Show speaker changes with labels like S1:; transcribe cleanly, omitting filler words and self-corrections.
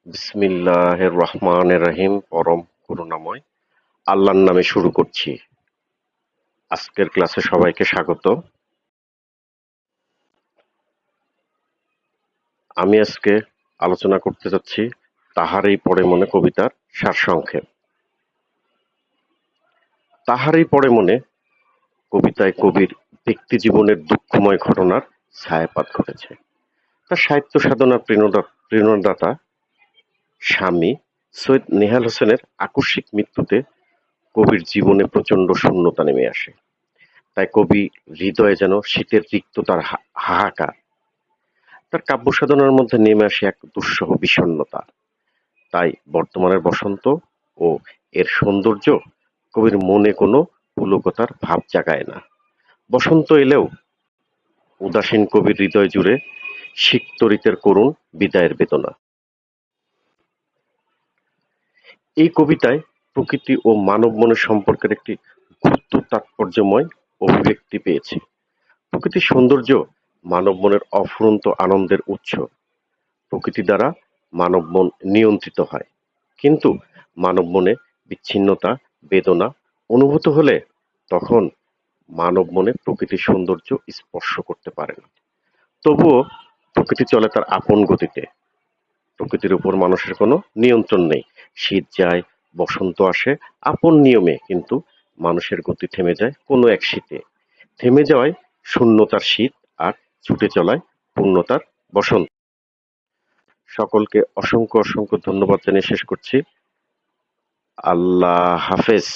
S1: বিসমিল্লাহির রহমানির রহিম। পরম করুণাময় আল্লাহর নামে শুরু করছি। আজকের ক্লাসে সবাইকে স্বাগত। আমি আজকে আলোচনা করতে যাচ্ছি তাহারই পড়ে মনে কবিতার সারসংক্ষেপ। তাহারই পড়ে মনে কবিতায় কবির ব্যক্তিজীবনের দুঃখময় ঘটনার ছায়াপাত ঘটেছে। তার সাহিত্য সাধনার প্রেরণাদাতা স্বামী সৈয়দ নেহাল হোসেনের আকস্মিক মৃত্যুতে কবির জীবনে প্রচণ্ড শূন্যতা নেমে আসে। তাই কবি হৃদয়ে যেন শীতের তিক্ততার হাহাকার। তার কাব্যসাধনার মধ্যে নেমে আসে এক দুঃসহ বিষণ্ণতা। তাই বর্তমানের বসন্ত ও এর সৌন্দর্য কবির মনে কোনো পুলকতার ভাব জাগায় না। বসন্ত এলেও উদাসীন কবির হৃদয় জুড়ে সিক্ত ঋতের করুণ বিদায়ের বেদনা। এই কবিতায় প্রকৃতি ও মানব মনের সম্পর্কের একটি গুরুত্ব তাৎপর্যময় অভিব্যক্তি পেয়েছে। প্রকৃতির সৌন্দর্য মানব মনের অফুরন্ত আনন্দের উৎস। প্রকৃতি দ্বারা মানব মন নিয়ন্ত্রিত হয়, কিন্তু মানব মনে বিচ্ছিন্নতা, বেদনা অনুভূত হলে তখন মানব মনে প্রকৃতির সৌন্দর্য স্পর্শ করতে পারে না। তবুও প্রকৃতি চলে তার আপন গতিতে। প্রকৃতির উপর মানুষের কোনো নিয়ন্ত্রণ নেই। শীত যায়, বসন্ত আসে আপন নিয়মে, কিন্তু মানুষের গতি থেমে যায় কোনো এক শীতে। থেমে যাওয়ায় শূন্যতার শীত, আর ছুটে চলায় পূর্ণতার বসন্ত। সকলকে অসংখ্য অসংখ্য ধন্যবাদ জানিয়ে শেষ করছি। আল্লাহ হাফেজ।